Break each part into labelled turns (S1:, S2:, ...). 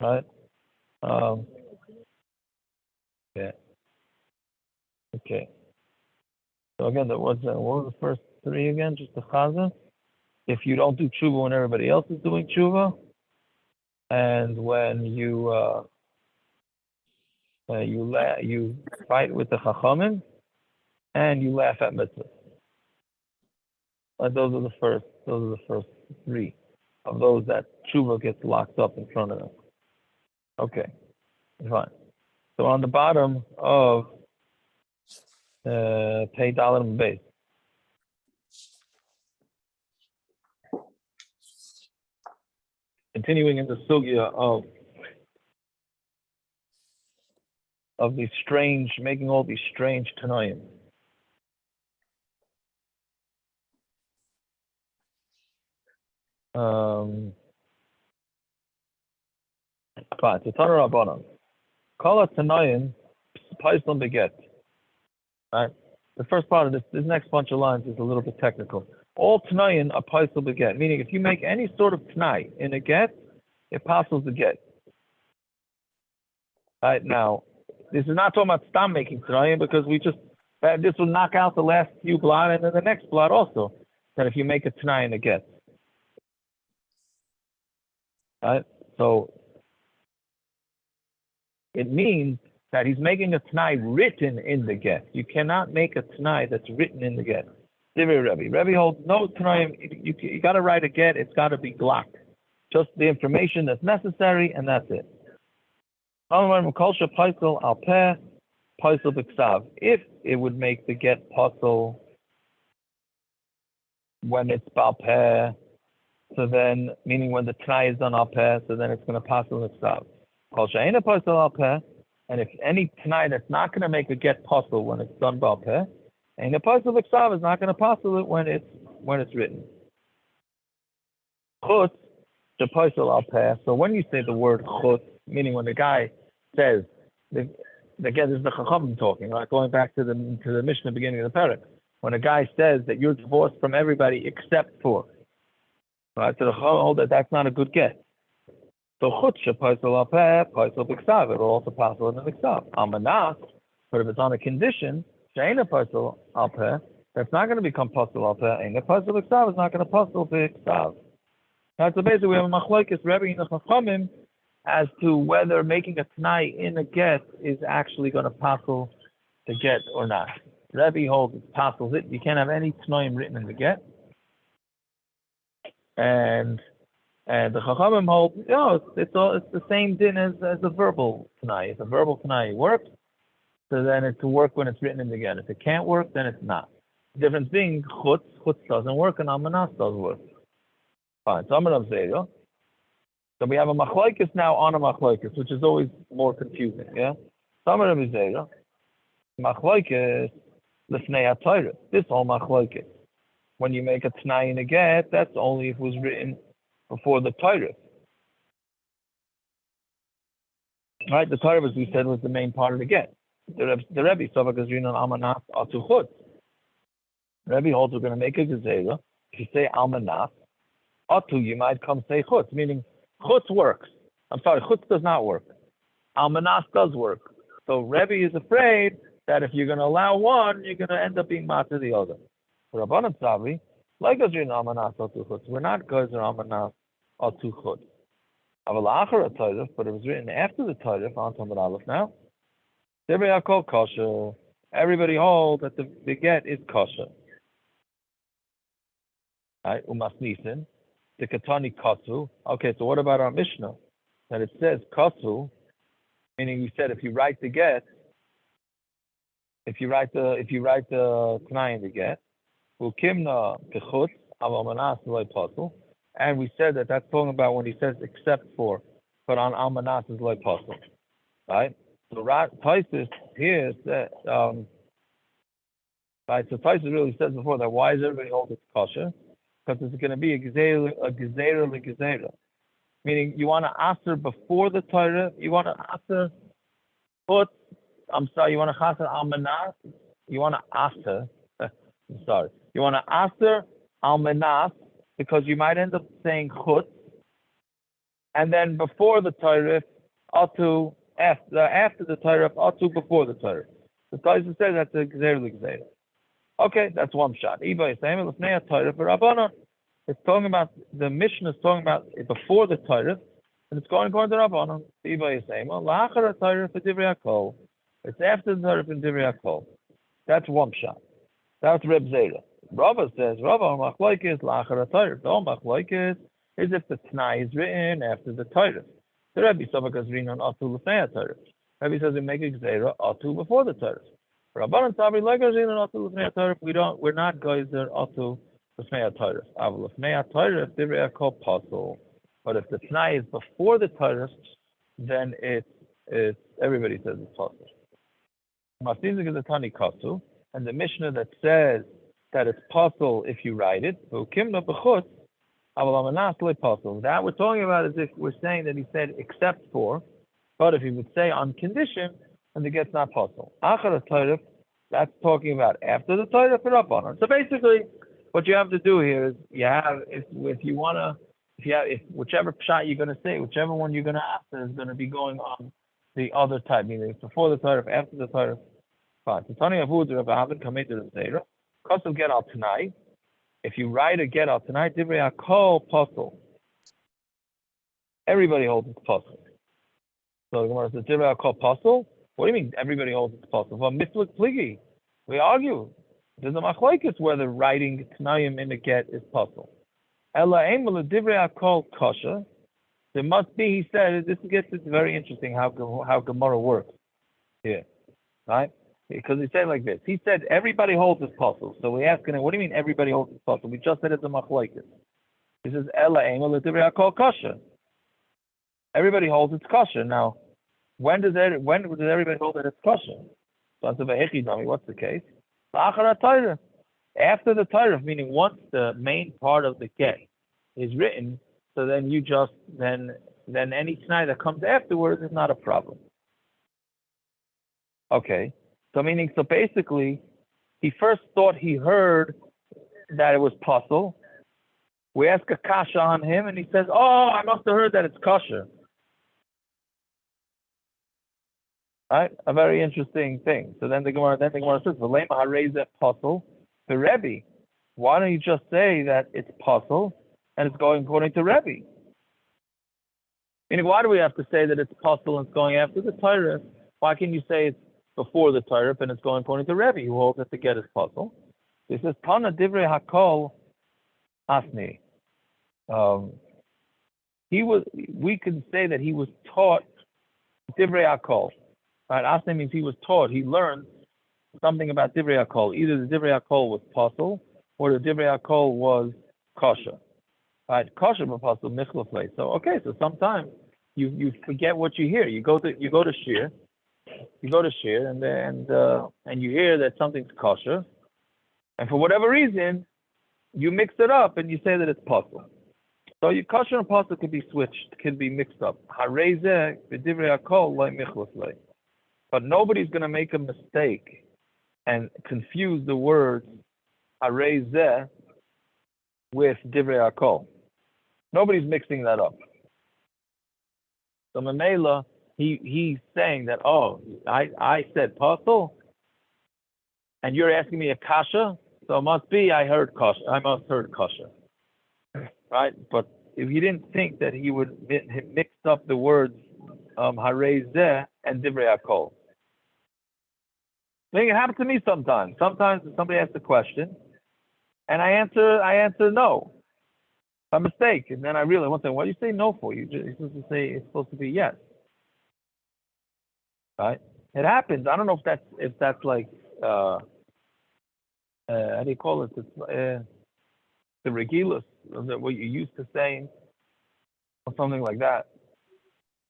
S1: right? Um, yeah. Okay. So again, what was the first three again? Just the chaza. If you don't do tshuva when everybody else is doing tshuva, and when you fight with the chachamim, and you laugh at mitzvah. Those are the first. Those are the first three of those that tshuva gets locked up in front of them. Okay, fine. So on the bottom of pay dollar and base. Continuing in the sugya of these strange, making all these strange tanoim. Fine. So Tanur Rabbanon. Kol tanoim paislam beget. Right. The first part of this next bunch of lines is a little bit technical. All tanoim are paislam beget, meaning if you make any sort of tanai in a get, it passes the get. Right now, this is not talking about stam making tanoim because this will knock out the last few blot and then the next blot also. That if you make a tanai in a get. Right? So it means that he's making a t'nai written in the get. You cannot make a t'nai that's written in the get. Rebbe holds no t'nai. You got to write a get. It's got to be glocked. Just the information that's necessary, and that's it. If it would make the get puzzle when it's bal peh, so then, meaning when the t'nai is done al peh, so then it's going to puzzle iksav. And if any t'nai that's not going to make a get puzzle when it's done bal peh, and the puzzle iksav is not going to puzzle it when it's written. Chutz the puzzle al peh. So when you say the word chutz, meaning when the guy says, again, this is the Chachamim talking, right? Going back to the Mishnah beginning of the parak. When a guy says that you're divorced from everybody except for, right? So the Chachamim hold that that's not a good get. So chutz paisel al peh, paisel b'ksav. It will also paisel in the b'ksav. Almanach, but if it's on a condition, she'ena paisel al peh, that's not going to become paisel al peh. And the paisel b'ksav is not going to paisel b'ksav. That's so basically we have a machlokes Rebbe and the Chachamim as to whether making a t'nai in a get is actually going to paisel the get or not. Rebbe holds it paisels it. You can't have any t'naim written in the get. And the Chachamim hold, it's the same din as a verbal t'nai. If a verbal t'nai works, so then it can work when it's written in the get. If it can't work, then it's not. The difference being chutz doesn't work and almanas does work. Fine. So I'm going to say, so we have a machlokes now on a machlokes, which is always more confusing. Yeah. So I'm going to say, machlokes l'fnei haTorah. This whole machlokes. When you make a t'nai in a get, that's only if it was written before the Torah. Right? The Torah, as we said, was the main part of the get. The Rebbe, Sovak Azrin and Almanas, Atu Chutz. Rebbe holds we're going to make a gezerah. If you say Almanas, Atu, you might come say Chutz, meaning Chutz works. I'm sorry, Chutz does not work. Almanas does work. So Rebbe is afraid that if you're going to allow one, you're going to end up being matzah the other. For Rabbanan Tzavri, like Azrin Almanas Atu Chutz, we're not Gazer Almanas Atu Chutz. Aval Achar Torah, but it was written after the Torah, on Talmud Aleph now. Everybody kosher. Everybody hold that the get is kosher. Right? Umasnisin. The Katani Kasu. Okay, so what about our Mishnah? That it says Kasu, meaning we said if you write the get, if you write the Tanai in the get, Ukimna Kechutz, Almanas Loy Pasul. And we said that that's talking about when he says except for, but on Almanas is Loy Pasul. Right? So Taisus here said, right, so Taisus really says before that why is everybody hold it kosher? Because it's going to be a gezerah, meaning you want to aser before the Torah, you want to aser you want to aser almanas, you want to aser, you want to aser almanas because you might end up saying chutz, and then before the Torah, atu after the Torah, atu before the Torah. The Torah says that's a gzeir. Okay, that's one shot. It's talking about the Mishnah is talking about it before the Torah, and it's going according to Rabbanon. It's after the Torah in Divrei Hakol. That's one shot. That's Reb Zera. Rava says, Rava Machlaikis Lachar Torah. The Machlaikis is if the Tanai is written after the Torah. The Rebbe Savakas Rinon Atu Lefnei Torah. Rebbe says we make a Gzeira Atu before the Torah. Rabbanan Sabri Legas Rinon Atu Lefnei Torah. We're not Geyser Atu Lefnei Torah. Aval Lefnei Torah if Divrei Hakol Pasul. But if the Tanai is before the Torah, then it's everybody says it's Pasul. Masizik is a Tani Kasu, and the Mishnah that says that it's possible if you write it. That we're talking about as if we're saying that he said except for, but if he would say on condition, then the get's not possible. That's talking about after the Torah for Rabbanan. So basically, what you have to do here is you have if whichever pshat you're going to say, whichever one you're going to answer is going to be going on the other type, meaning it's before the Torah, after the Torah. Fine. So Tani Avud Rav Havan committed the Zera. Kosev get out tonight. If you write a get out tonight, Divrei Hakol Pasul. Everybody holds it's Pasul. So the Gemara says Divrei Hakol Pasul. What do you mean everybody holds it's Pasul? Well, Miflik Pligi. We argue. There's a machlokes whether writing Tanayim in a get is Pasul. Ela Emel Divrei Hakol Kasha. There must be. He said this gets it's very interesting how Gemara works here, right? Because he said like this. He said everybody holds his puzzle. So we ask him, what do you mean everybody holds his puzzle? We just said it's a machlokes. He says, Ela Emel Divrei Hakol Kasha. Everybody holds its kasha. Now, when does everybody hold that it's kasha? So I said, what's the case? After the Torah, meaning once the main part of the get is written, so then you just then any t'nai that comes afterwards is not a problem. Okay. So basically, he first thought he heard that it was puzzle. We ask a kasha on him, and he says, "Oh, I must have heard that it's kasha." Right? A very interesting thing. So then the Gemara says, "V'lema harezeh puzzle the Rebbe." Why don't you just say that it's puzzle and it's going according to Rebbe? Meaning, why do we have to say that it's puzzle and it's going after the Torah? Why can't you say it's before the Torah and it's going according to Rebbe, who holds that the get is puzzle? He says, "Tana divrei hakol asni." We can say that he was taught divrei hakol. Right? Asni means he was taught. He learned something about divrei hakol. Either the divrei hakol was puzzle or the divrei hakol was kosher. Right? Kosher but puzzle michlafle. So okay. So sometimes you forget what you hear. You go to shir. You go to shir and you hear that something's kosher, and for whatever reason, you mix it up and you say that it's puzzle. So your kosher and puzzle could be switched, can be mixed up. Harezeh b'divrei hakol lo michlafle. But nobody's going to make a mistake and confuse the words harezeh with divrei hakol. Nobody's mixing that up. So Mamela, he's saying that, I said puzzle, and you're asking me a kasha, so it must be I must heard kasha. Right? But if you didn't think that he would mix up the words harezeh and divrei hakol. I think it happens to me sometimes. Sometimes somebody asks a question, and I answer no. A mistake, and then I realize one thing. What do you say no for? You're supposed to say it's supposed to be yes. Right? It happens. I don't know if that's like how do you call it? It's the regulus, what you're used to saying, or something like that.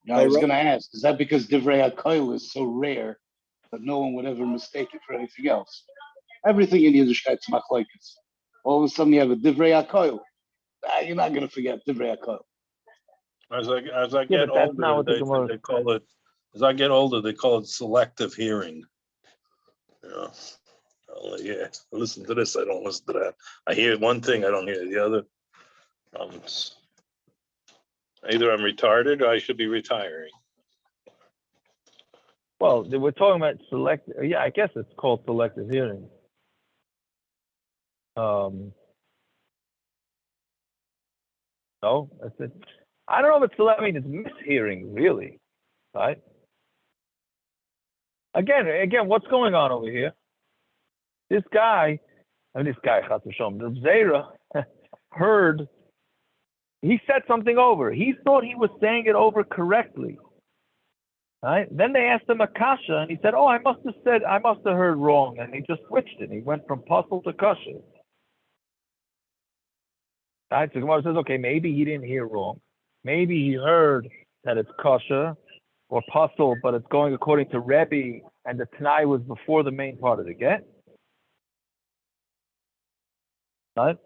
S2: No, I was going to ask, is that because divrei hakol is so rare that no one would ever mistake it for anything else? Everything in Yiddishkeit is machlokes. All of a sudden you have a divrei hakol. You're not going to forget divrei hakol.
S3: As I get older, they call it. As I get older, they call it selective hearing. Yeah. Yeah. Listen to this. I don't listen to that. I hear one thing. I don't hear the other. Either I'm retarded or I should be retiring.
S1: Well, we're talking about selective. Yeah, I guess it's called selective hearing. No, that's it. I don't know if it's selective. I mean, it's mishearing, really, right? Again, what's going on over here? This guy, Chas v'Shalom, the Zera, heard. He said something over. He thought he was saying it over correctly. Right? Then they asked him a kasha, and he said, "Oh, I must have heard wrong," and he just switched it. He went from puzzle to kasha. Right? So Gemara says, "Okay, maybe he didn't hear wrong. Maybe he heard that it's kasha or puzzle, but it's going according to Rebbe, and the Tanai was before the main part of the get." Right?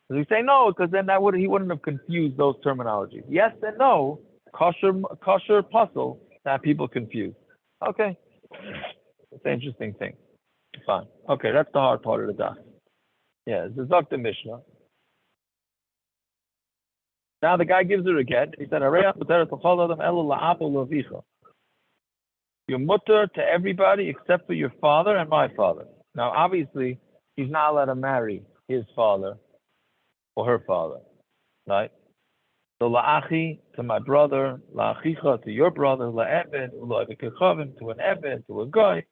S1: So we say no, because then he wouldn't have confused those terminologies. Yes and no, kosher, puzzle, that people confuse. Okay. It's an interesting thing. Fine. Okay, that's the hard part of the daf. Yeah, it's the Dr. Mishnah. Now the guy gives her a get. He said, you're mutter to everybody except for your father and my father. Now, obviously, he's not allowed to marry his father or her father, right? So la'achi to my brother, la'achicha to your brother, la'ebed, u'la'ebekechavim to an ebed, to a guy,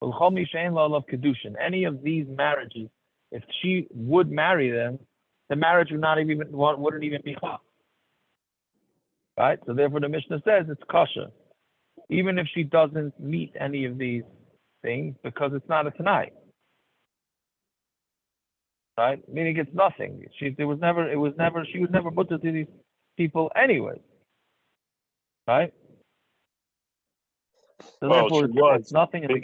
S1: u'l'chol mi she'en la'alav kedushin. Any of these marriages, if she would marry them, the marriage wouldn't even be chaf. Right? So therefore the Mishnah says it's kosher. Even if she doesn't meet any of these things, because it's not a tanai. Right? Meaning it's nothing. She was never mutter to these people anyway. Right? So
S3: Well,
S1: therefore it's nothing in the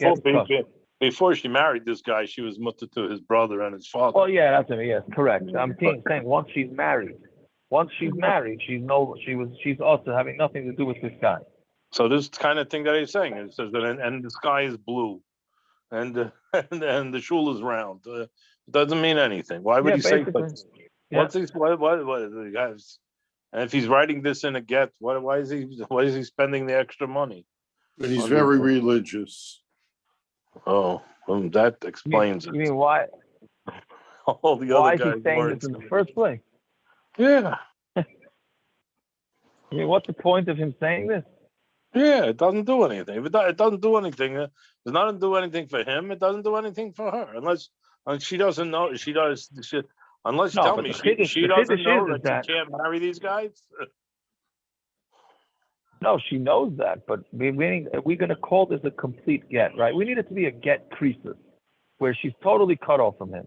S1: get.
S3: Before she married this guy, she was mutter to his brother and his father.
S1: Oh yeah, that's it. Yes, correct. I'm saying once she's married, she's also having nothing to do with this guy.
S3: So this kind of thing that he's saying, it says that, and the sky is blue, and the shul is round. It doesn't mean anything. Why would he say that? What's he? What guys? And if he's writing this in a get, why is he spending the extra money?
S4: But he's very religious.
S3: Oh, well, that explains it.
S1: You mean why?
S3: All the
S1: why
S3: other guys
S1: is he saying this in the first place?
S3: Yeah.
S1: I mean, what's the point of him saying this?
S3: Yeah, it doesn't do anything. If it doesn't do anything, it doesn't do anything for him. It doesn't do anything for her, unless she doesn't know. She does. Unless you tell me she doesn't know that she can't marry these guys.
S1: No, she knows that, but we're going to call this a complete get, right? We need it to be a get creases, where she's totally cut off from him.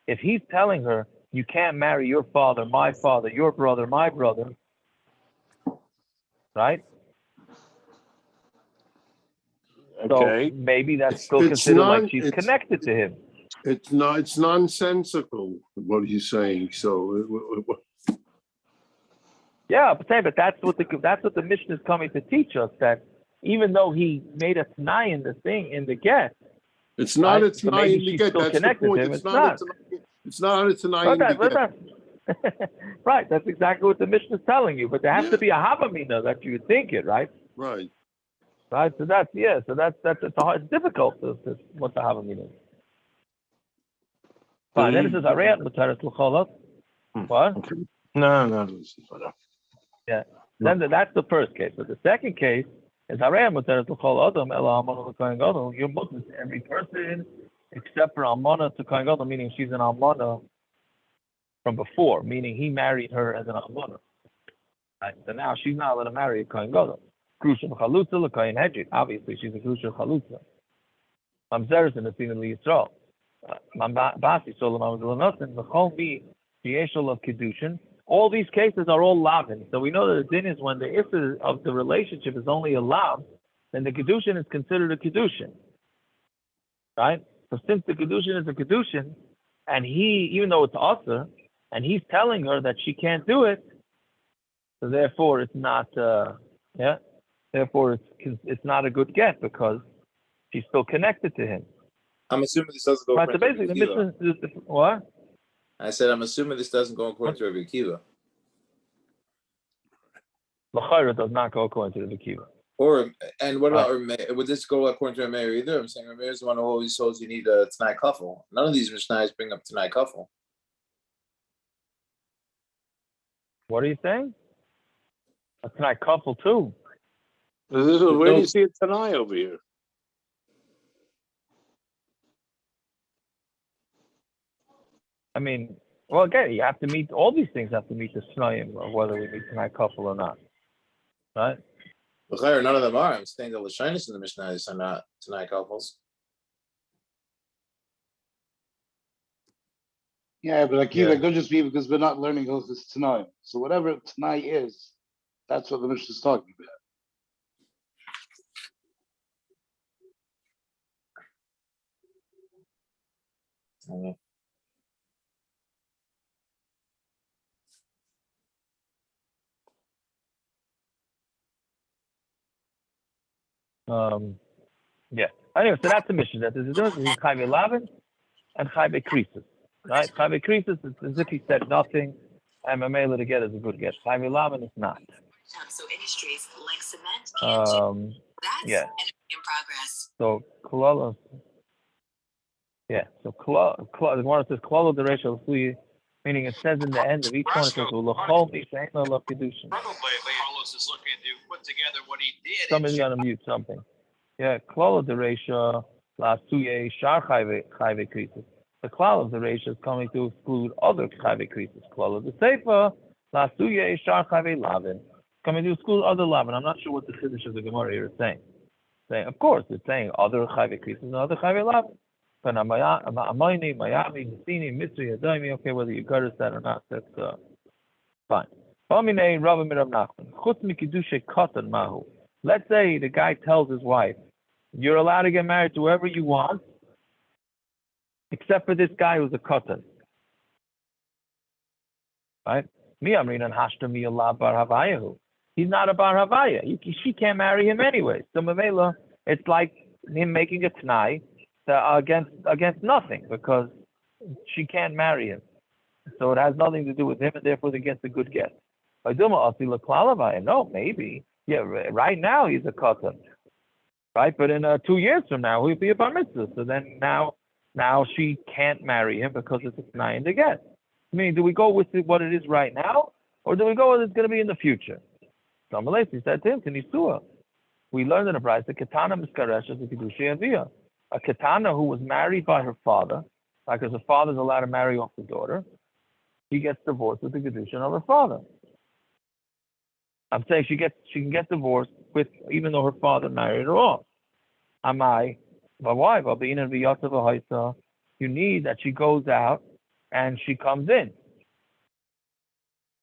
S1: If he's telling her, you can't marry your father, your brother, my brother, right?
S3: Okay.
S1: So maybe that's still considered like she's connected to him.
S4: It's nonsensical what he's saying. So
S1: yeah, but that's what the Mishnah is coming to teach us, that even though he made a t'nai in the get,
S4: it's not
S1: right?
S4: a t'nai in the get. That's the point. It's not a t'nai in the get.
S1: Right, that's exactly what the Mishnah is telling you. But there has to be a havamina that you think it, right?
S4: Right.
S1: Right. So that's it's difficult to what the havamina is. Fine. Then it says arayat mutaras l'cholot. What?
S3: Okay. No.
S1: Yeah. Then that's the first case. But the second case is arayat mutaras l'chol adam ela almana l'kohen gadol. You're mutter to every person except for almana to kohen gadol, meaning she's an almana from before, meaning he married her as an almana. Right. So now she's not allowed to marry a kohen gadol. Grusha chalutza l'kohen hedjit. Obviously, she's a grusha chalutza. Mamzeres in the sin of Yisrael. Basi Solomon was nothing. The whole be the of kedushin. All these cases are all lavin. So we know that the din is when the issue of the relationship is only a lav, then the kedushin is considered a kedushin. Right? So since the kedushin is a kedushin, and he, even though it's usher, and he's telling her that she can't do it, so therefore it's not. Therefore it's not a good get because she's still connected to him.
S5: I'm assuming this doesn't go according
S1: to Rabbi Akiva. What?
S5: I said I'm assuming this doesn't go according to Rabbi Akiva.
S1: L'chayra does not go according to the Kiva.
S5: And what about would this go according to Rameir either? I'm saying Rameir is the one who always holds you need a Tanai Kafel. None of these Mishnayos bring up Tanai Kafel.
S1: What are you saying? A Tanai Kafel too.
S3: Where do you see a Tanai over here?
S1: I mean, well, again, you have to meet all these things. Have to meet the Snayim, or whether we meet Tanai Kafel or not, right?
S5: None of them are. I'm saying the Lashonis in the Mishnayos are not Tanai Kafels.
S2: Yeah, but Akiva, it could just be because we're not learning Hilchos Tanai. So whatever Tanai is, that's what the Mishnah is talking about.
S1: Yeah. Anyway, so that's the mission. That there's a difference between Chayve Lavin and Chayve Krisis. Right? Chayve Krisis is as if he said nothing, and Mamela to get is a good guess. Chayve Lavin is not.
S6: So industries like cement,
S1: yeah.
S6: in progress.
S1: So Klala. Yeah. So Klala, the one that says Klala the ratio meaning it says in the end of each one it says Ulachol Mishaina Love Kedushin.
S7: Carlos is looking to put together what he did.
S1: Somebody's gonna mute something. Yeah, Klal the ratio last 2 years shar chayve krisis. The klal of the ratio is coming to exclude other chayve krisis. Klal of the seifa last 2 years shar chayve lavin coming to exclude other lavin. I'm not sure what the chiddush of the Gemara here is saying. Saying, of course, it's saying other chayve krisis and other chayve lavin. But Amayni, Miami, Messini, Misri, Adaimi. Okay, whether you got that or not, that's fine. Let's say the guy tells his wife, you're allowed to get married to whoever you want, except for this guy who's a katan. Right? He's not a bar havaya. She can't marry him anyway. So Mamela, it's like him making a t'nai against nothing, because she can't marry him. So it has nothing to do with him, and therefore it gets a good guess. No, maybe. Yeah, right now he's a katan. Right? But in 2 years from now, he'll be a bar mitzvah. So then now she can't marry him because it's a t'nai in the get. I mean, do we go with what it is right now, or do we go with it's going to be in the future? So Amalei said to him, Tanisua. We learned in the price that Katana Miskaresha to Kedusha Avia. A Katana who was married by her father, because her father's allowed to marry off the daughter, she gets divorced with the Kedusha of her father. I'm saying she can get divorced with even though her father married her off. My wife, you need that she goes out and she comes in.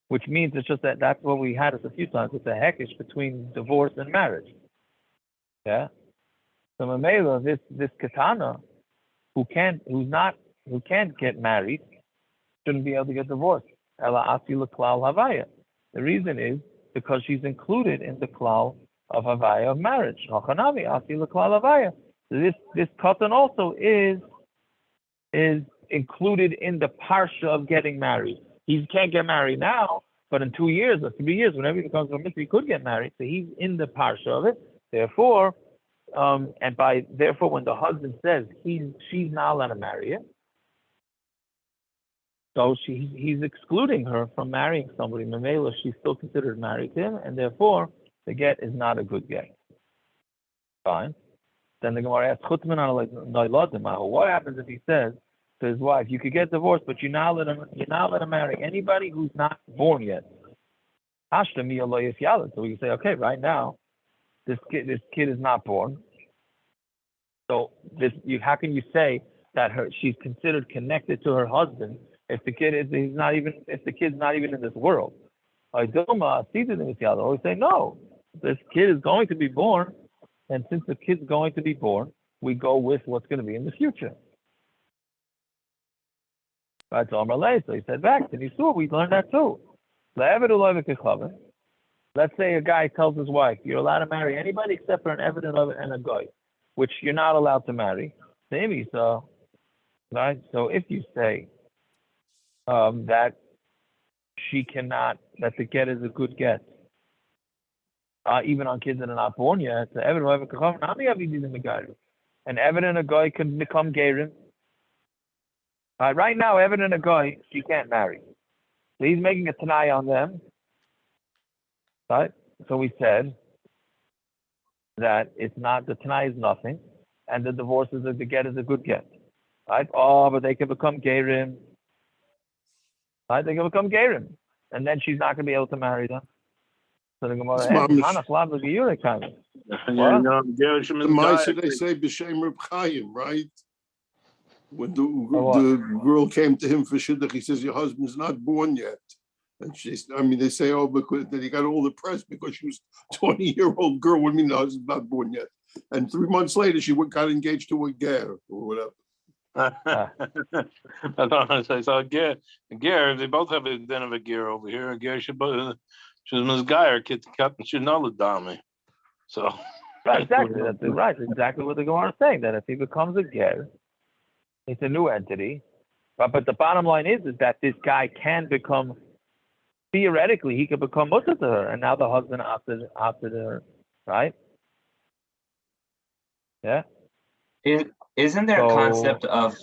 S1: Which means it's just that's what we had a few times. It's a heckish between divorce and marriage. Yeah. So Mamela, this katana who can't get married shouldn't be able to get divorced. The reason is because she's included in the klal of havaya of marriage. This katan also is included in the parsha of getting married. He can't get married now, but in 2 years or 3 years, whenever he becomes a mitzvah, he could get married. So he's in the parsha of it. Therefore, when the husband says she's not allowed to marry it, so he's excluding her from marrying somebody. Mamela, she's still considered married to him, and therefore the get is not a good get. Fine. Then the Gemara asks, what happens if he says to his wife, you could get divorced, but you're not let him marry anybody who's not born yet? So we can say, okay, right now, this kid is not born. So how can you say that she's considered connected to her husband if the kid's not even in this world? We say no. This kid is going to be born, and since the kid's going to be born, we go with what's going to be in the future. Right? So he said back, and he saw we learned that too. Let's say a guy tells his wife, you're allowed to marry anybody except for an evident and a guy, which you're not allowed to marry. Maybe so. Right? So if you say that she cannot, that the get is a good get, even on kids that are not born yet. So Evan whoever kachavim, how many of you did in the guy? And Evan and a guy can become gerim. Right now, Evan and a guy, she can't marry. So he's making a tanai on them. Right? So we said that it's not, the tanai is nothing, and the divorce is the get is a good get. Right? Oh, but they can become gerim. Right? They can become gerim. And then she's not going to be able to marry them. So the Gemara
S4: kind of. The Maisa they say b'shem Reb Chaim, right? When the girl came to him for shidduch, he says, "Your husband's not born yet," and they say, "Oh, because then he got all depressed because she was 20-year-old girl. What do you mean the husband's not born yet?" And 3 months later, she got engaged to a ger or whatever.
S3: I don't know. So a ger, they both have a den of a ger over here. A ger should both. She's Misgayer, Kit Kat, and she's not a dame. So.
S1: Right, exactly. That's right. Exactly what the Gemara is saying. That if he becomes a ger, it's a new entity. But the bottom line is that this guy can become, theoretically, he could become mutter to her, and now the husband opted her, right? Yeah.
S8: Isn't there a concept of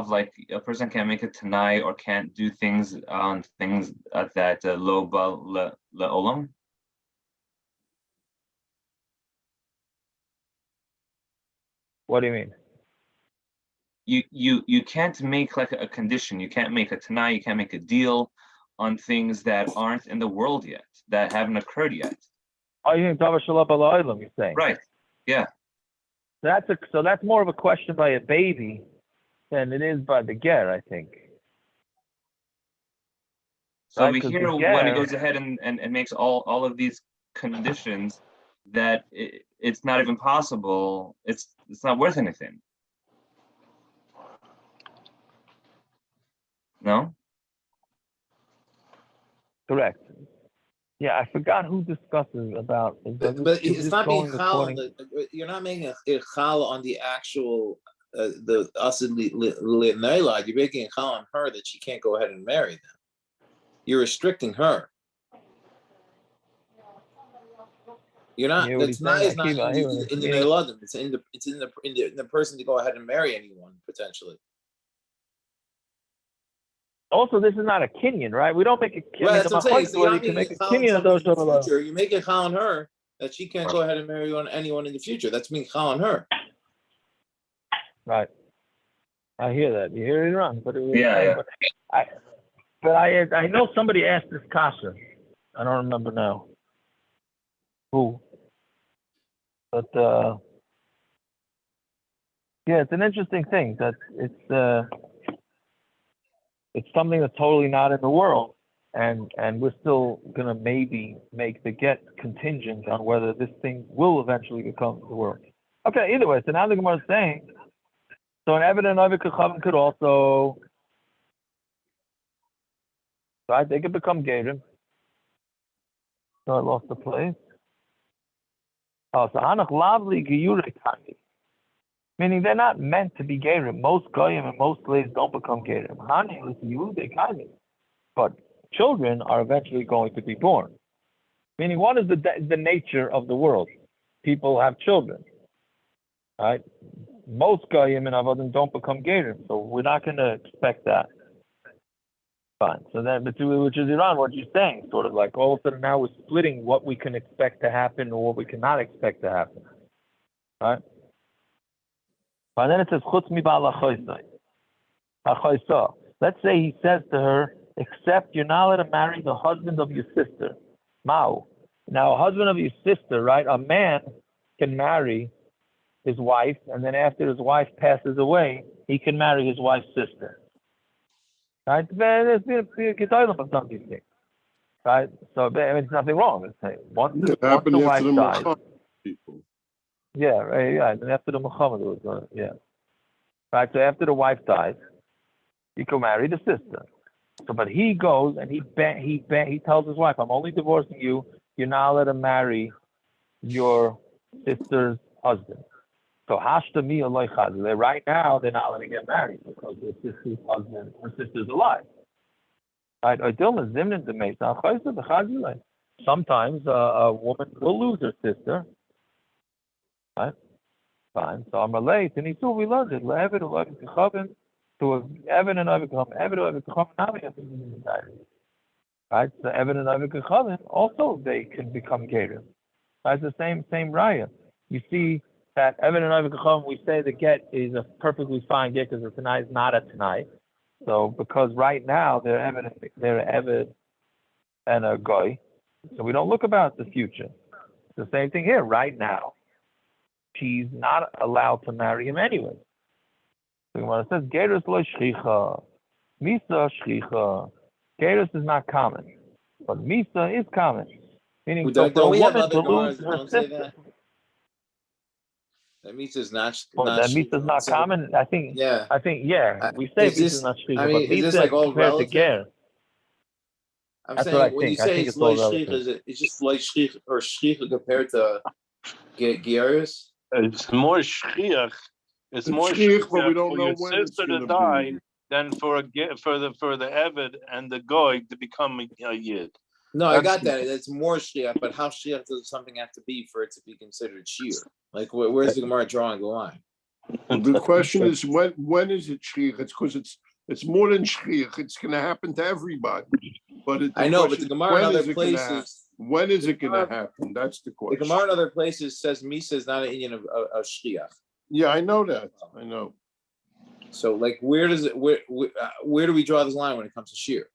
S8: like a person can't make a tanai or can't do things on things that lo ba le'olam?
S1: What do you mean?
S8: You can't make like a condition. You can't make a tanai. You can't make a deal on things that aren't in the world yet, that haven't occurred yet.
S1: Oh, you mean Davar Shalab Al you're saying?
S8: Right. Yeah.
S1: So that's more of a question by a baby than it is by the ger, I think.
S8: So right? We hear when he goes ahead and makes all of these conditions that it's not even possible. It's not worth anything. No?
S5: Correct.
S1: Yeah, I forgot who discusses about.
S5: But it's not being chal. You're not making a chal on the actual the asid le'nailad. You're making a chal on her that she can't go ahead and marry them. You're restricting her. You're not. That's not in the neiladim. It's in the person to go ahead and marry anyone potentially.
S1: Also, this is not a kinyan, right? We don't make a kinyan.
S5: Well, that's what I'm saying. So
S1: you make a kinyan of those
S5: in the future. You make a chal on her that she can't go ahead and marry on anyone in the future. That's being chal on her.
S1: Right. I hear that. You hear it wrong, but
S8: yeah.
S1: But I know somebody asked this kasha. I don't remember now who. But yeah, it's an interesting thing that it's something that's totally not in the world, and we're still gonna maybe make the get contingent on whether this thing will eventually become the world. Okay, either way, so now the Gemara is saying, so an evident of it could also, right? They could become gerim. So I lost the place. Oh, so Hanach Lavli Giyure Kani. Meaning they're not meant to be gerim. Most goyim and most slaves don't become gerim. Hani is Yehude Kani. But children are eventually going to be born. Meaning, what is the nature of the world? People have children, right? Most goyim and avodim don't become gerim, so we're not going to expect that. Fine. So then, which is Iran, what you're saying, sort of like all of a sudden now we're splitting what we can expect to happen or what we cannot expect to happen, right? And then it says, "Chutz mi ba'al hachoisa." Let's say he says to her, "Except you're not allowed to marry the husband of your sister." Mao. Now, a husband of your sister, right? A man can marry his wife, and then after his wife passes away, he can marry his wife's sister. Right? There's been a gedolah of some of these things. Right? So, there's nothing wrong. Once the wife dies. Yeah, right. Yeah, and after the Muhammad was, yeah. Right. So after the wife dies, he can marry the sister. So, but he goes and he tells his wife, "I'm only divorcing you. You're not allowed to marry your sister's husband." So hashta mi aloi chazile. Right now, they're not allowed to get married because their sister's husband, her sister's alive. Right? sometimes a woman will lose her sister. Right? Fine. So I'm late, and he we learned it. Le'eved u'le'eved kechavim, to Evan and Eved kechavim. Eved u'le'eved kechavim now we have to do that. Right? So Evan and Eved kechavim also they can become gerim. That's the same raya. You see that Evan and Eved kechavim, we say the get is a perfectly fine get because the tanai is not a tanai. So because right now they're Eved and a goy, so we don't look about the future. It's the same thing here. Right now, she's not allowed to marry him anyway. So when it says gerus lo shchicha, misa shchicha, gerus is not common, but misa is common. Meaning, so for a woman to lose her sister.
S5: That misa is not.
S1: That misa is not common. I think.
S5: Yeah.
S1: We say misa is not shchicha, but
S5: is this
S1: misa
S5: like all
S1: compared
S5: relative?
S1: to ger.
S5: I'm
S1: That's
S5: saying
S1: what I
S5: when
S1: think.
S5: you say it's loy
S1: relative.
S5: shchicha, it's just loy shchicha or shchicha compared to gerus.
S3: It's more shchiach. It's more
S4: shchiach, but we don't
S3: for
S4: know
S3: your
S4: when it's
S3: sister to
S4: gonna
S3: die
S4: be.
S3: than for the Eved and the Goy to become a Yid.
S5: No, I got that. It's more shchiach, but how shchiach does something have to be for it to be considered shear? Like where's the Gemara drawing the line?
S4: Well, the question is when is it shchiach? It's because it's more than shchiach. It's going to happen to everybody. But
S5: I know, but the Gemara in other places.
S4: When is it going to happen? That's the question.
S5: The Gemara in other places says misa is not an Indian of shchiach.
S4: Yeah, I know that. I know.
S5: So, like, where do we draw this line when it comes to shear?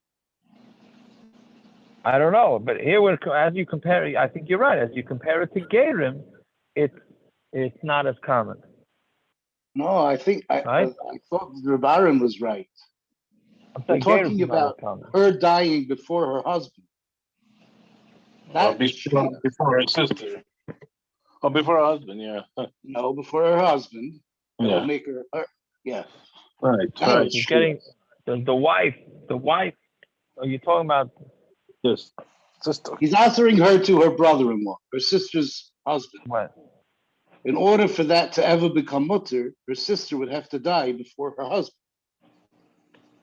S1: I don't know, but here, as you compare, I think you're right. As you compare it to gerim, it's not as common.
S2: No, I think I thought Reb Aaron was right. We're talking about her dying before her husband.
S3: Before her sister. Oh, before her husband, yeah.
S2: No, before her husband.
S3: Yeah.
S2: Will make her yeah.
S3: Right.
S1: She's getting the wife. Are you talking about?
S3: Yes. Sister.
S2: He's answering her to her brother-in-law, her sister's husband.
S1: What?
S2: In order for that to ever become mutter, her sister would have to die before her husband.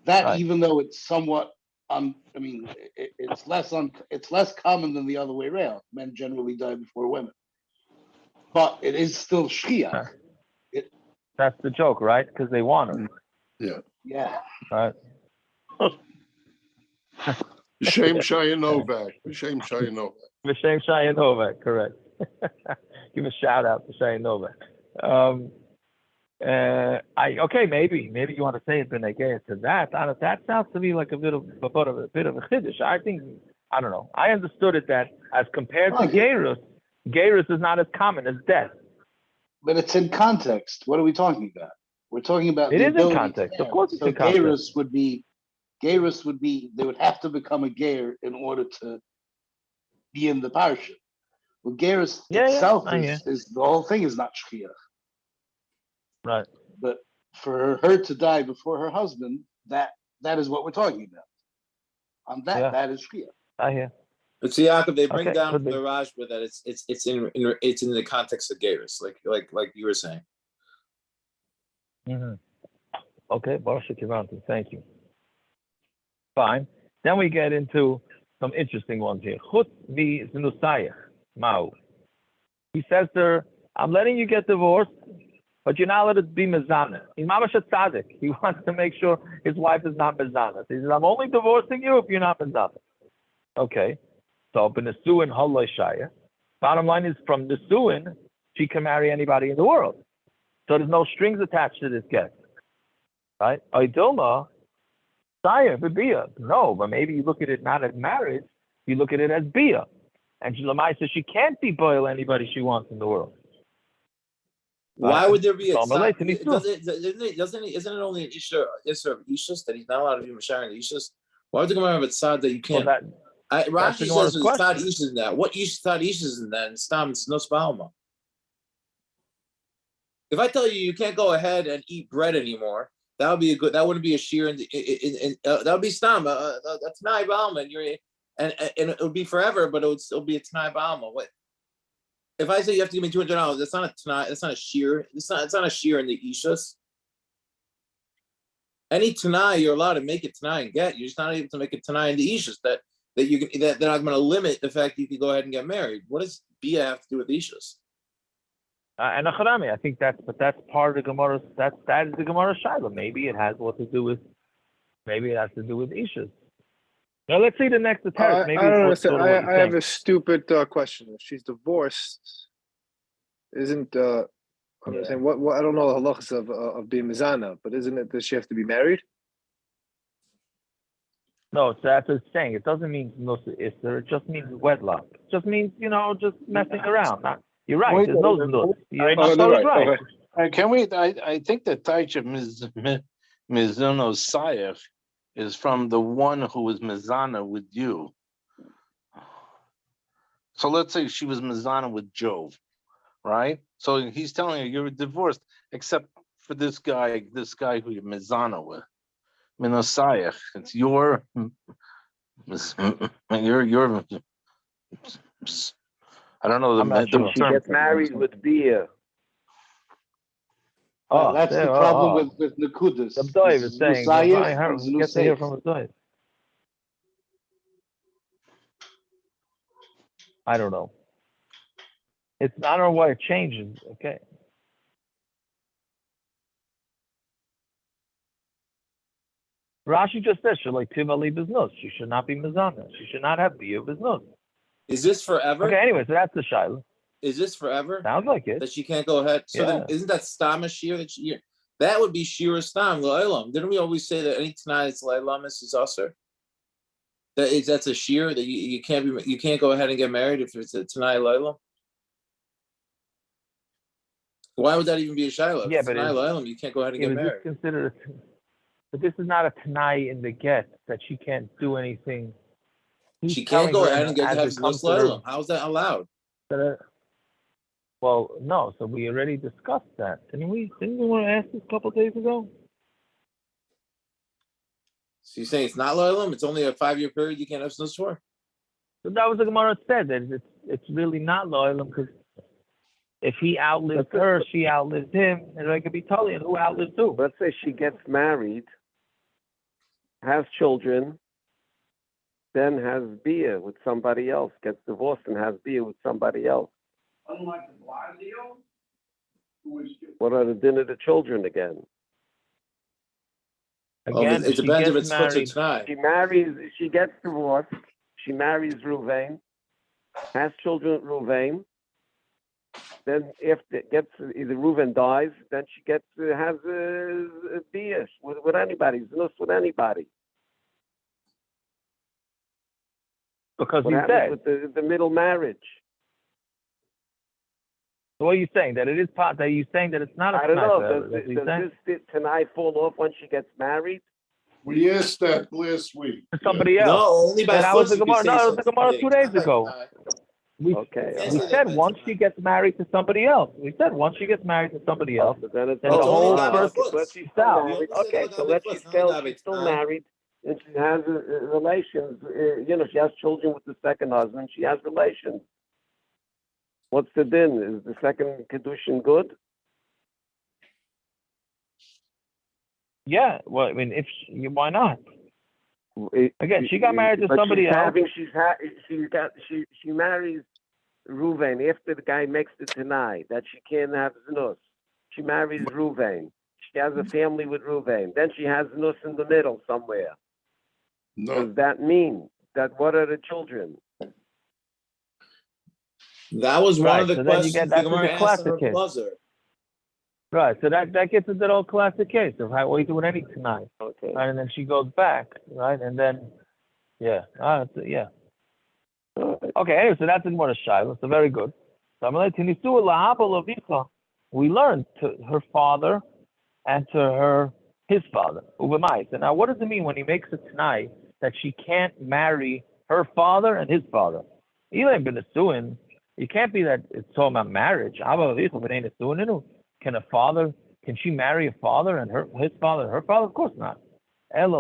S2: That, right. Even though it's somewhat, it's less common than the other way around. Men generally die before women, but it is still shchiach.
S1: That's the joke, right? Because they want her.
S4: Yeah.
S2: Yeah.
S1: Right.
S4: Shame Shayanovak. Shame Shayanovak.
S1: Shame Shayanovak, correct. Give a shout out to Shayanovak. Okay, maybe you want to say it, Benegay, to that. That sounds to me like a bit of a chiddush. I don't know. I understood it that as compared to gerus is not as common as death.
S2: But it's in context. What are we talking about? We're talking about
S1: it is in context. Of course, it's in context.
S2: Gerus would be they would have to become a ger in order to be in the parsha. Well, gerus itself is the whole thing is not shchiach.
S1: Right.
S2: But for her to die before her husband, that is what we're talking about. That is shchiach.
S1: I hear.
S5: But see, Yaakov, they bring down from the Rashba that it's in the context of gerus, like you were saying.
S1: Mm-hmm. Okay, thank you. Fine. Then we get into some interesting ones here. Chutz v'znusayach ma'u. He says to her, I'm letting you get divorced, but you're not allowed to be mezanah. He's mamash a tzaddik. He wants to make sure his wife is not mezanah. He says, I'm only divorcing you if you're not mezanah. Okay. So, b'nesuin haloi shaya. Bottom line is, from nesuin, she can marry anybody in the world. So there's no strings attached to this get. Right? Oidilma, Saya, bia. No, but maybe you look at it not as marriage, you look at it as bia. And Lamai says she can't be boil anybody she wants in the world.
S5: Why would there be a tzad? Isn't it only an Isha of Ishus that he's not allowed to be Mashar in Ishus? Why would the Gemara have a tzad that you can't? Well, Rashi says there's tzad Ishus in that. What tzad Ishus in that? And Stam, it's no spalma. If I tell you can't go ahead and eat bread anymore, that would be that wouldn't be a shear that would be Stam, a Tanai Balma, and it would be forever, but it would still be a Tanai Balma. What? If I say you have to give me $200, that's not a Tanai, that's not a shear. It's not a shear in the Ishus. Any Tanai, you're allowed to make it Tanai and get. You're just not able to make it Tanai in the Ishus. that they're not going to limit the fact that you can go ahead and get married. What does Bia have to do with Ishus?
S1: And Acharami, I think that's part of the Gemara. That is the Gemara Shaila. Maybe it has what to do with. Maybe it has to do with Ishus. Now let's see the next teretz. Maybe
S9: I don't understand.
S1: Sort of
S9: I have a stupid question. If she's divorced, isn't I'm saying what I don't know the halachas of being mizana, but isn't it that she has to be married?
S1: No, so that's what it's saying. It doesn't mean Nusa Isser. It just means wedlock. It just means, just messing around. You're right. There's no Nus. You're totally right.
S3: Can we? I think the Taich of Mizuno Sayach is from the one who was Mizana with you. So let's say she was Mizana with Jove, right? So he's telling her you're divorced, except for this guy who you're Mizana with. Minosayach, it's your I don't know the
S10: she gets married with Bia.
S2: That's the problem with Nekudas.
S1: The Abdoy is saying, get to hear from Abdoy. I don't know. I don't know why it changes. Okay. Rashi just said, she should not be mizana. She should not have Bia biznus.
S5: Is this forever?
S1: Okay, anyway, so that's the Shiloh.
S5: Is this forever?
S1: Sounds like it.
S5: That she can't go ahead. So then, isn't that Stam Shir that would be Shir Stam La'ilam? Didn't we always say that any tonight it's La'ilam is Usher? That's a Shir that you can't go ahead and get married if it's a Tanai La'ilam? Why would that even be a Shiloh?
S1: Yeah, but
S5: Tanai La'ilam, you can't go ahead and get married.
S1: But this is not a Tanai in the get that she can't do anything.
S5: She can't go ahead and have La'ilam. How is that allowed?
S1: Well, no. So we already discussed that, didn't we? Didn't we want to ask this a couple of days ago?
S5: So you're saying it's not La'ilam? It's only a 5-year period you can't have snus for?
S1: So that was the Gemara said that it's really not La'ilam because if he outlives her, she outlives him, and it could be totally and who outlives who.
S10: Let's say she gets married, has children, then has Bia with somebody else, gets divorced and has Bia with somebody else.
S4: Unlike the Blasio, who is
S10: what are the din of the children again?
S5: Again, it depends if it's married.
S10: She gets divorced, she marries Ruvain, has children with Ruvain. Then if it gets either Reuven dies, then she has a Bia with anybody, Znus with anybody.
S1: Because
S10: what happens with the middle marriage?
S1: So what are you saying? That it is part? That you saying that it's not a?
S10: I don't know. Does this tonight fall off when she gets married?
S4: We asked that last week.
S1: Somebody else.
S5: No, only by
S1: that was the Gemara. No, it was the Gemara 2 days ago. We said once she gets married to somebody else. We said once she gets married to somebody else, then the whole person.
S10: She's still married. Okay, so let's she's still married, and she has relations. She has children with the second husband. She has relations. What's the din? Is the second kedushin good?
S1: Yeah. Well, I mean, why not? Again, she got married to somebody else.
S10: She marries Ruvain after the guy makes the Tanai that she can't have Znus. She marries Ruvain. She has a family with Ruvain. Then she has Znus in the middle somewhere.
S4: No.
S10: Does that mean that what are the children?
S5: That was one of the questions
S1: that's the classic case. Right, so that gets into the old classic case of how we do it any tonight.
S10: Okay.
S1: Right, and then she goes back, right, and then, yeah. Okay, anyway, so that's in what a Shiloh, so very good. We learned to her father and to his father, Ubemai. So now what does it mean when he makes it tonight that she can't marry her father and his father? You ain't been assuming. You can't be that it's talking about marriage. Can she marry a father and his father and her father? Of course not. It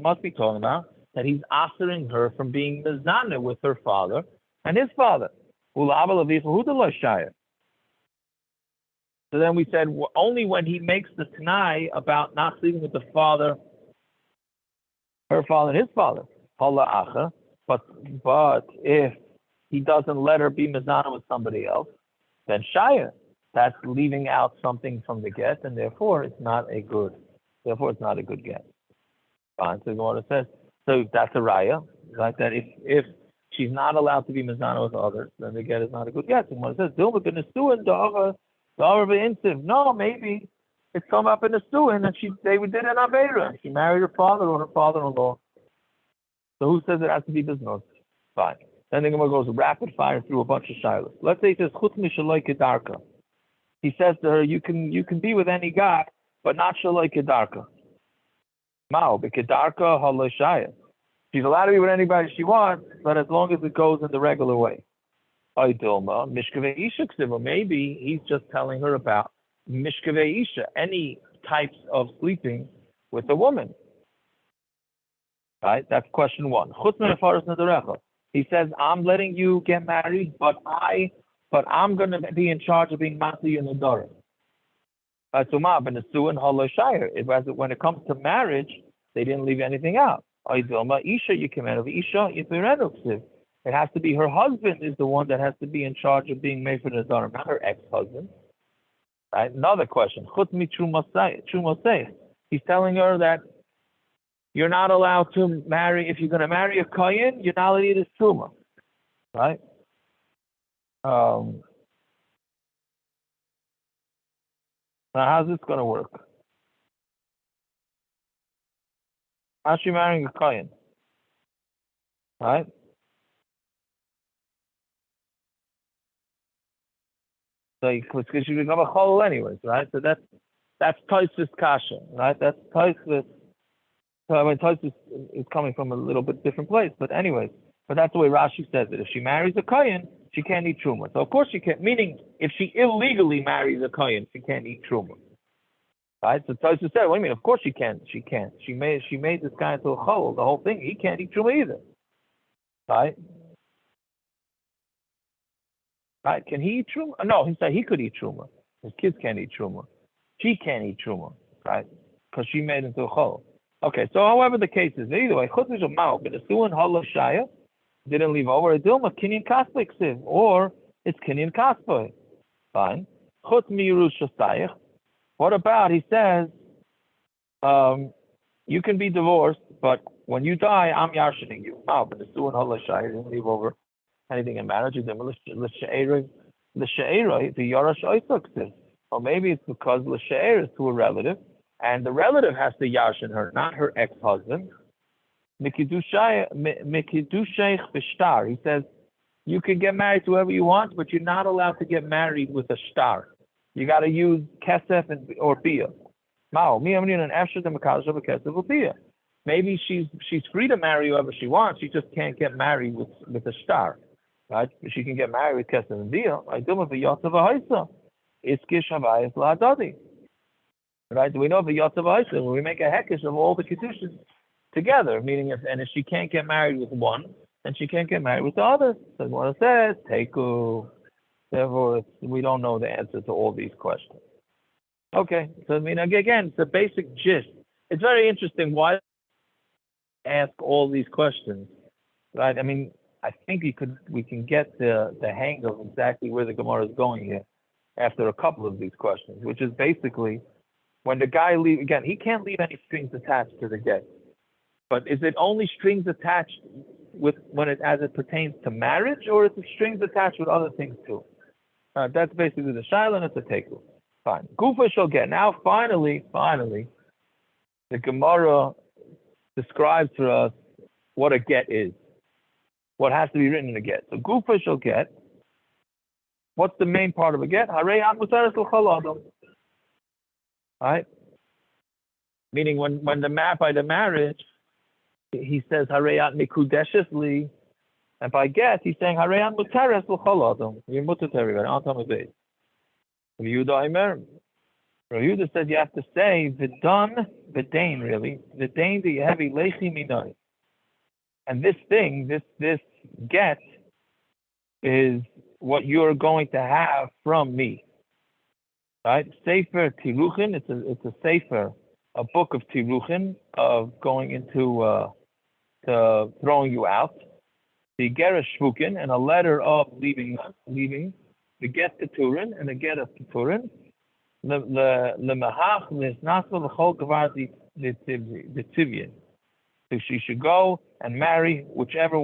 S1: must be talking about that he's answering her from being mizana with her father and his father. So then we said only when he makes the Tanai about not sleeping with the father, her father and his father. But if he doesn't let her be mizana with somebody else, then shaya. That's leaving out something from the get, and therefore it's not a good. Therefore, it's not a good get. Fine. So Gemara says, so that's a raya, right? That if she's not allowed to be mizana with others, then the get is not a good get. So Gemara says, no, maybe it's come up in the suin and they did an avera. She married her father or her father-in-law. So who says it has to be business? Fine. Then the Gemara goes rapid fire through a bunch of shilas. Let's say it says chutz mishaloi kedarka. He says to her, you can be with any guy, but not shaloi kedarka. Mao bekedarka haloshaya. She's allowed to be with anybody she wants, but as long as it goes in the regular way. Dilma mishkavei isha ksiva. Maybe he's just telling her about mishkavei isha, any types of sleeping with a woman. Right? That's question one. He says, I'm letting you get married, but I'm going to be in charge of being Masi and Adara. When it comes to marriage, they didn't leave anything out. It has to be her husband is the one that has to be in charge of being made for the Adara, not her ex-husband. Right? Another question. He's telling her that you're not allowed to marry, if you're going to marry a kohen, you're not allowed to eat his truma. Right? Now, how's this going to work? How's she marrying a kohen? Right? So because she become a chol anyways, right? So that's Tosfos kasha, right? That's Tosfos. So I mean, Tosfos is coming from a little bit different place, but anyways, but that's the way Rashi says it. If she marries a kohen, she can't eat truma. So of course she can't. Meaning, if she illegally marries a kohen, she can't eat truma. Right? So Tosfos said, "What do you mean? Of course she can't. She can't. She made this guy into a chol. The whole thing. He can't eat truma either. Right? Right? Can he eat truma? No, he said he could eat truma. His kids can't eat truma. She can't eat truma. Right? Because she made into a chol. Okay, so however the case is, either way, chutz mishal mao, but it's doing halav shaya, didn't leave over a dilma kinyan kaspa ksiv, or it's kinyan kaspa. Fine. Chutz miyirush shasayich. What about, he says, you can be divorced, but when you die, I'm yarshining you. Mao, but it's doing halav shaya, didn't leave over anything in marriage. The yarash oisak ksiv. Or maybe it's because l'she'er is to a relative, and the relative has to yarshin her, not her ex-husband. Mikidusheich b'shtar. He says, you can get married to whoever you want, but you're not allowed to get married with a star. You got to use kesef or bia. Maybe she's free to marry whoever she wants. She just can't get married with a star, right? She can get married with kesef and bia. Right? We know the Yotzav Haisa, when we make a hekesh of all the kedushin together, meaning if she can't get married with one, then she can't get married with the other. So what it says, Teiku. Therefore, we don't know the answer to all these questions. Okay, so I mean, again, it's a basic gist. It's very interesting why ask all these questions, right? I mean, I think we can get the hang of exactly where the Gemara is going here after a couple of these questions, which is basically, when the guy leaves, again, he can't leave any strings attached to the get. But is it only strings attached as it pertains to marriage, or is it strings attached with other things too? That's basically the shaila, and it's a takeaway. Fine. Gufa shall get. Now, finally, the Gemara describes for us what a get is, what has to be written in a get. So Gufa shall get. What's the main part of a get? Harei ad muteres l'chol adam. Right? Meaning when by the marriage, he says Hareyat mikudeshes li, and by get he's saying Hareyat muteres l'chol adam. You're muter to everybody. I'll tell me this. Yehuda said you have to say v'dain really v'dain the heavy lechi minoi. And this thing, this get is what you're going to have from me. Right? Sefer Tiruchin, it's a sefer, a book of Tiruchin, of going into to throwing you out. The Gera Shvukin and a letter of leaving, the get Keturin and the get of Keturin. The Mahach Nisnasel the Chol Kavar the Tivyin. So she should go and marry whichever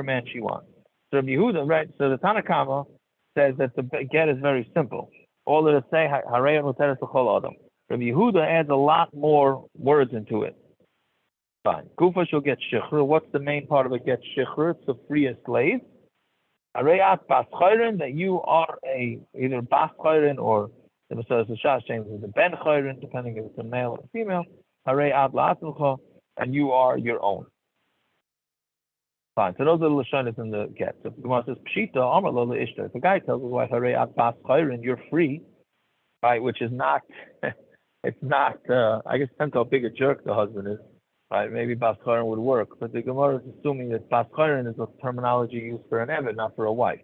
S1: man she wants. So Rabbi Yehuda, right? So the Tanakama says that the get is very simple. All that it say Harei Muteres L'Chol Adam. Rabbi Yehuda adds a lot more words into it. Fine. Gufa shall get shichur. What's the main part of a get shichur? To free a slave. Harei bas chayrin, that you are either bas chayrin or the Messiah Shas changes the ben chayrin, depending if it's a male or a female. Harei la'atzilcha, and you are your own. Fine. So those are the lashonis in the get. So the Gemara says pshita amar lo leishta. If the guy tells his wife harei bas chayrin, you're free, right? Which is not. It's not. I guess depends how big a jerk the husband is. Right, maybe Bas Chayrin would work, but the Gemara is assuming that Bas Chayrin is a terminology used for an Eved, not for a wife.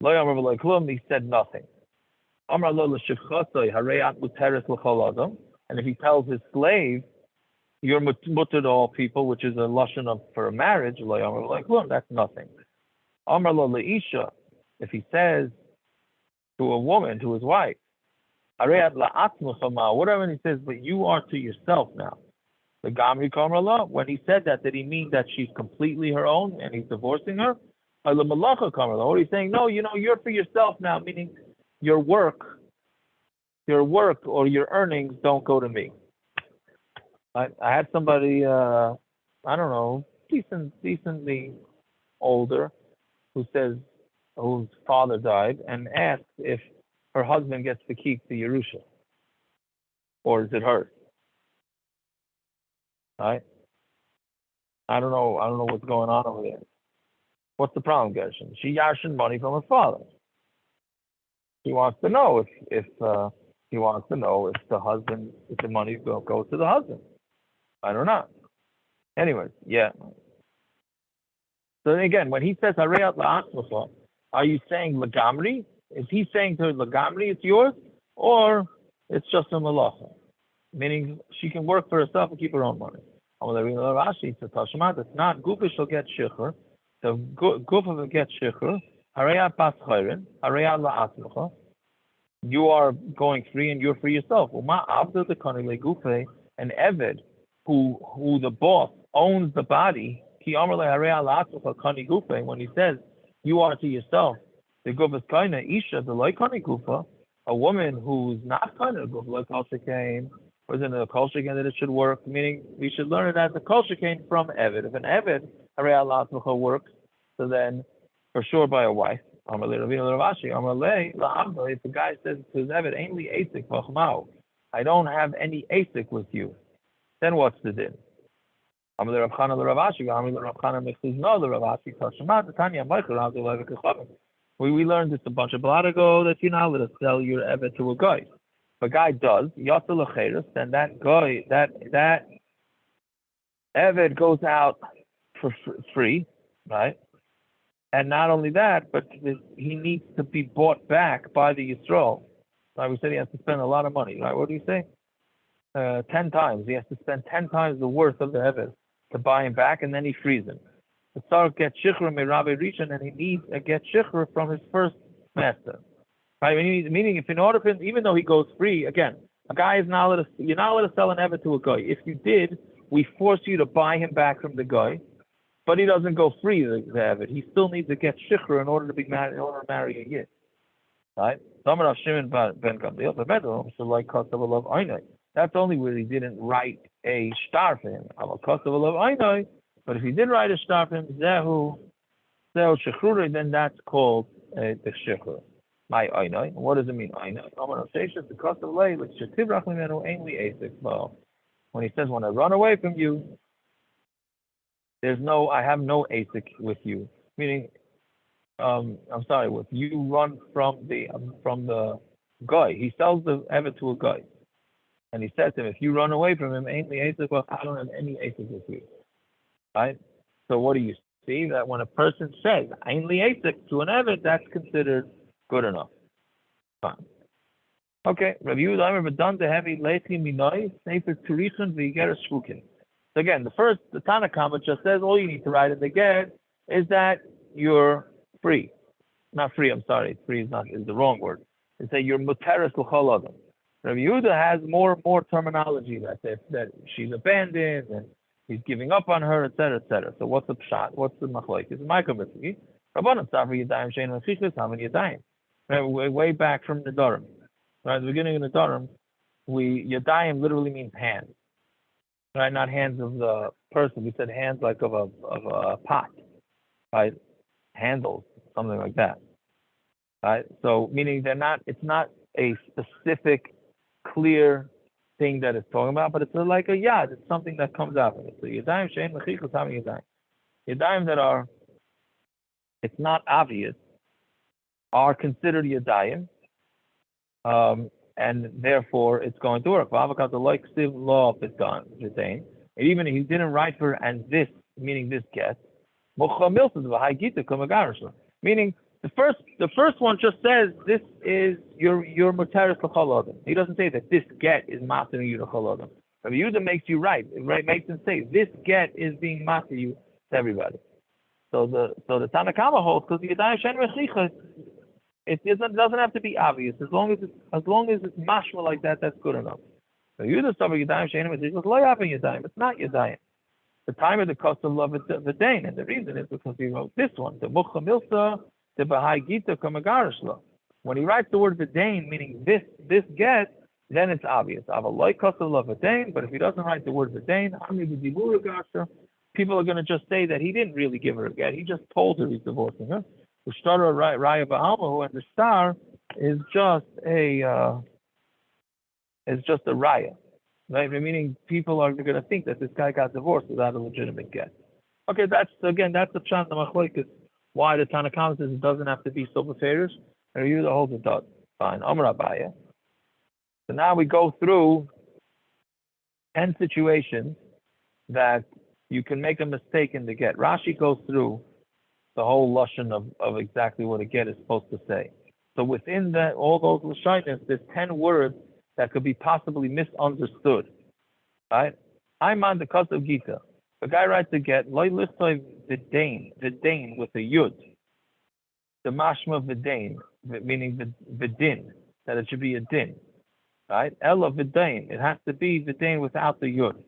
S1: Lo Yamar V'lo Klum, he said nothing. Amar lo l'shivchasoi harei muteres l'chol adam, and if he tells his slave, you're mutter to all people, which is a lashon of for a marriage, lo Yamar V'lo Klum, that's nothing. Amar lo leisha, if he says to a woman, to his wife, harei la'atzmucha ma, whatever he says, but you are to yourself now. The Gamri Kamarla, when he said that, did he mean that she's completely her own and he's divorcing her? Or the Malacha Kamarla, or he's saying, no, you're for yourself now, meaning your work or your earnings don't go to me. I had somebody, I don't know, decently older, whose father died, and asked if her husband gets to keep the Yerusha, or is it hers? Right? I don't know what's going on over there. What's the problem, Gershon? She yarshin money from her father. He wants to know if the money goes to the husband. I don't know. Anyways, yeah. So again, when he says Harei la'atzmucha, are you saying Lagamri? Is he saying to her Lagamri it's yours, or it's just a malacha? Meaning she can work for herself and keep her own money. It's not Gufa shall get shichur. So Gufa will get shichur. Harei bas chayrin, harei la'atzmucha. You are going free and you're free yourself. Uma abdu the kanile Gufa, an eved who the boss owns the body. Ki amar le harei la'atzmucha kani Gufa. When he says you are to yourself, the Gufa's kaina isha the loy kani Gufa. A woman who's not kaina Gufa like Alsha came. Or is it a culture again that it should work? Meaning we should learn it as a culture came from Eved. If an Eved, Harei la'atzmucha works, so then for sure by a wife. If the guy says to his Eved, ain't li asik v'chmau, I don't have any asik with you, then what's the din? We learned this a bunch of blot ago that you're not allowed to sell your Eved to a guy. If a guy does, then that guy, that Eved goes out for free, right? And not only that, but he needs to be bought back by the Yisrael. Right? We said he has to spend a lot of money, right? What do you say? 10 times. He has to spend 10 times the worth of the Eved to buy him back, and then he frees him. The Tsar gets Shichur Merabe Rishon, and he needs a get Shichur from his first master. Right, meaning if in order for him, even though he goes free, again, a guy is not allowed to, you're not allowed to sell an Eved to a guy. If you did, we force you to buy him back from the guy, but he doesn't go free, the Eved. He still needs to get Shichur in order to be married, in order to marry a Yid. Right? That's only where he didn't write a star for him. But if he did write a star for him, then that's called the Shichur. My Einai. What does it mean? Einai. The cost of lay, which when he says, when I run away from you, I have no asik with you. Meaning, I'm sorry, with you run from the guy. He sells the Eved to a guy. And he says to him, if you run away from him, I don't have any asik with you. Right? So what do you see? That when a person says, ainly asik to an Eved, that's considered good enough. Fine. Okay. Review the done the heavy lately minoi, safer turichin v'igera shvukin. So again, the Tanna Kama just says all you need to write in the get is that you're free. Not free, I'm sorry. Free is the wrong word. It's that you're muteres l'chol adam. Rabbi Yehuda has more terminology that she's abandoned and he's giving up on her, etc., etc. So what's the pshat? What's the machlokes? It's Micah Mitzvah. Rabbanan Tzavri Yadayim Shein Machichas Haman Yadayim. Way back from the Nedarim. Right, at the beginning of the Nedarim, Yadayim literally means hands. Right, not hands of the person. We said hands like of a pot. Right, handles, something like that. Right, so meaning it's not a specific, clear thing that it's talking about, but it's like a yad. It's something that comes out of it. So Yadayim Shein Machichas Haman Yadayim. Yadayim that are, it's not obvious, are considered Yadayim, and therefore it's going to work. And even if he didn't write for and this, meaning this get, meaning the first one just says this is your muteres l'chol adam. He doesn't say that this get is master you l'chol adam. Rabbi Yehuda makes you right. It makes him say this get is being master you to everybody. So the Tanna Kama holds because the Yadayim Shein Machichas, it doesn't have to be obvious. As long as it's mashma like that, that's good enough. So Yehuda stuff Yadayim Shein Machichas lo yavam Yadayim. It's not Yadayim. The time of the custom of the Dain, and the reason is because he wrote this one, the Mucha Milsa, the Bahai Gita Kamagarishla. When he writes the word Vidain, meaning this get, then it's obvious. I have a like custom of Vidain, but if he doesn't write the word Vidain, people are going to just say that he didn't really give her a get. He just told her he's divorcing her. The Shtar Raya Ba'almahu and the star is just a raya, right? Meaning people are going to think that this guy got divorced without a legitimate get. Okay, that's the pshat, the machlokes, why the Tanna Kama says it doesn't have to be so beferish, and you the whole it does. Fine, Amar Abaya. So now we go through 10 situations that you can make a mistake in the get. Rashi goes through the whole lashon of exactly what a get is supposed to say. So within all those lashonos, there's 10 words that could be possibly misunderstood. Right? I'm on the cusp of Gita. The guy writes a get, loy listoy vidain with a yud. The mashma vidain, meaning the din, that it should be a din. Right? Ella vidain, it has to be vidain without the yud.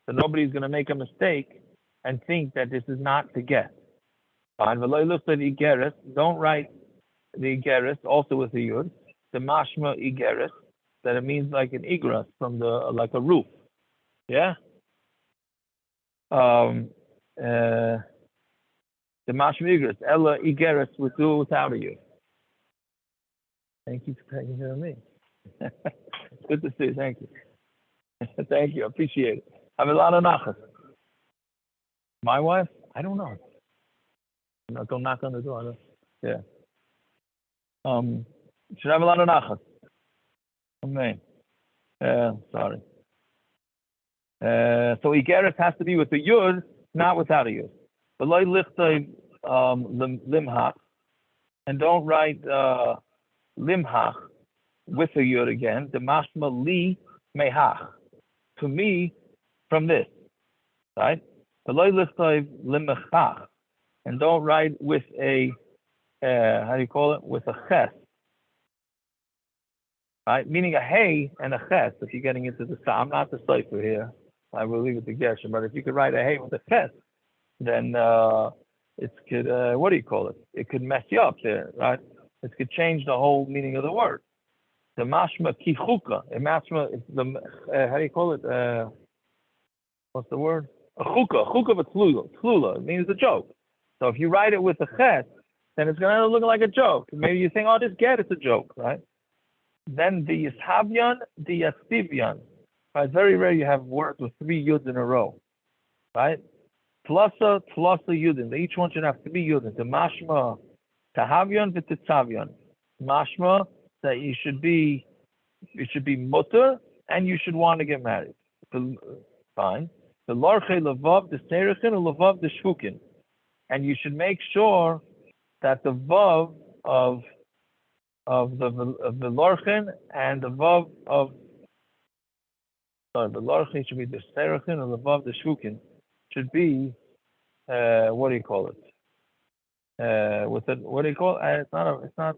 S1: So nobody's going to make a mistake and think that this is not the get. Fine. Don't write the igeris also with the yud. The mashma igeris, that it means like an igras from like a roof. Yeah. The mashma igras, ella igeris without a yud. Thank you for taking care of me. Good to see you. Thank you. Thank you. I appreciate it. I have a lot of nachas. My wife? I don't know. I'm not going to knock on the door. Yeah. Should have a lot of nachas. Amen. Sorry. So Igeris has to be with the yud, not without a yud. But loy lichtay limhach, and don't write limhach with a yud again. The mashma li mehach, to me, from this, right? The loy lichtay limechach, and don't write with a how do you call it? With a ches. Right, meaning a hey and a ches. If you're getting into the, I'm not the cipher here. I will leave it to Gershon. But if you could write a hey with a ches, then it could. What do you call it? It could mess you up there, right? It could change the whole meaning of the word. The mashma kichuka. The mashma. The how do you call it? What's the word? A chuka. Chuka v'tlula. It means a joke. So if you write it with a ches, then it's going to look like a joke. Maybe you think, oh, this get it's a joke, right? Then the Yishavyan, the Yatzivyan. Right? Very rare you have words with 3 yuds in a row. Right? Tlusa yudin. Each one should have 3 yudin. The mashma, tahavyan, v'titzavyan. Mashma, that you should be mutter, and you should want to get married. Fine. The larche lavav, the serechin, and lavav, the shvukin. And you should make sure that the vav of the lorchen and the vav Sorry, the larchi should be the serachin, and above the shvukin should be what do you call it? With it, what do you call it? It's not.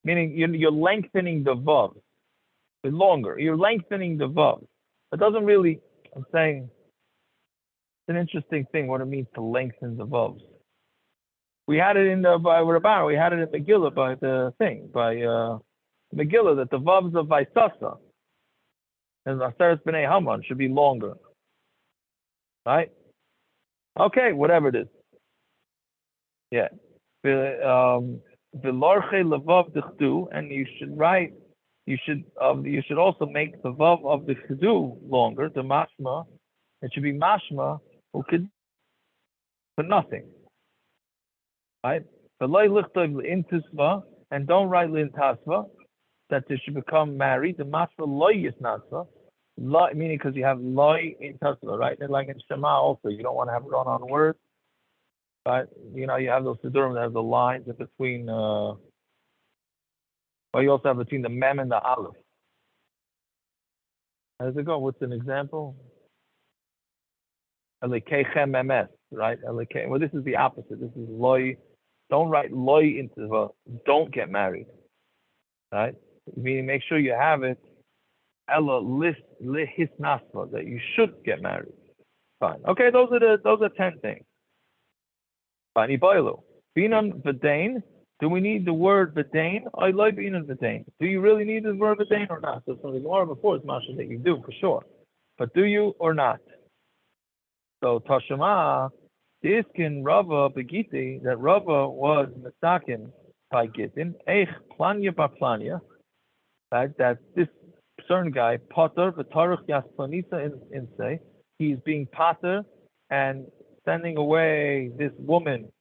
S1: Meaning you're lengthening the vav. It's longer. You're lengthening the vav. It doesn't really. I'm saying it's an interesting thing what it means to lengthen the vavs. We had it in by Rabban. We had it in Megillah by the thing by Megillah that the vavs of Vaisasa and Aseret B'nai Haman should be longer. Right? Okay, whatever it is. Yeah. V'larchei levav d'chdu, and you should write. You should also make the vav of the chdu longer. The mashma, it should be mashma who could for nothing. Right? V'loi lichtov l'intisva, and don't write l'intasva that they should become married. The mashma loy yisnasva. Meaning because you have loy in tasva, right? And like in Shema also, you don't want to have run-on words, right? You know, you have those sidurim that have the lines in between, or you also have between the mem and the aleph. How does it go? What's an example? Elikechem emes, right? Well, this is the opposite. This is loy. Don't write loy into the, don't get married, right? Meaning make sure you have it. Ella lihis nasva, that you should get married. Fine. Okay, those are 10 things. Fine. Iboilu. Binan v'dain. Do we need the word v'dain? I like binan v'dain. Do you really need the word v'dain or not? So from the Gemara before, it's masha that you do for sure. But do you or not? So Tashema, Diskin Rava Begiti, that Rava was mistaken by Gittin. Eich planya bar planya. Right? That this certain guy, Potter, V'tarich Yasplanisa in say, he's being Potter and sending away this woman.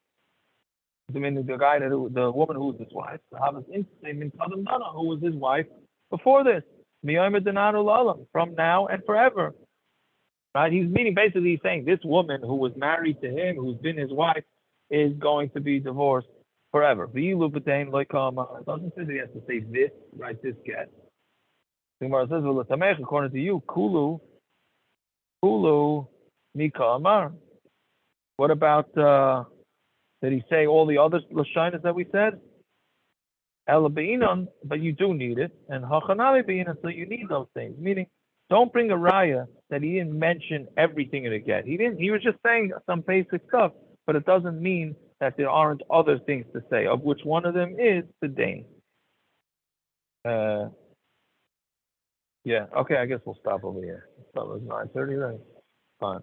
S1: I mean, the woman who was his wife, who was his wife before this, from now and forever. Right? He's meaning basically he's saying this woman who was married to him, who's been his wife, is going to be divorced forever. It doesn't say that he has to say this, right? This get. The Gemara says, according to you, Kulu, Mika Amar. What about, did he say all the other Lashinas that we said? Ela Be'inon, but you do need it. And Hachanami Be'inon, so you need those things. Meaning, don't bring a raya that he didn't mention everything in a get. He was just saying some basic stuff, but it doesn't mean that there aren't other things to say, of which one of them is the Dane. Yeah, okay, I guess we'll stop over here. So it was 9:30, right? Fine.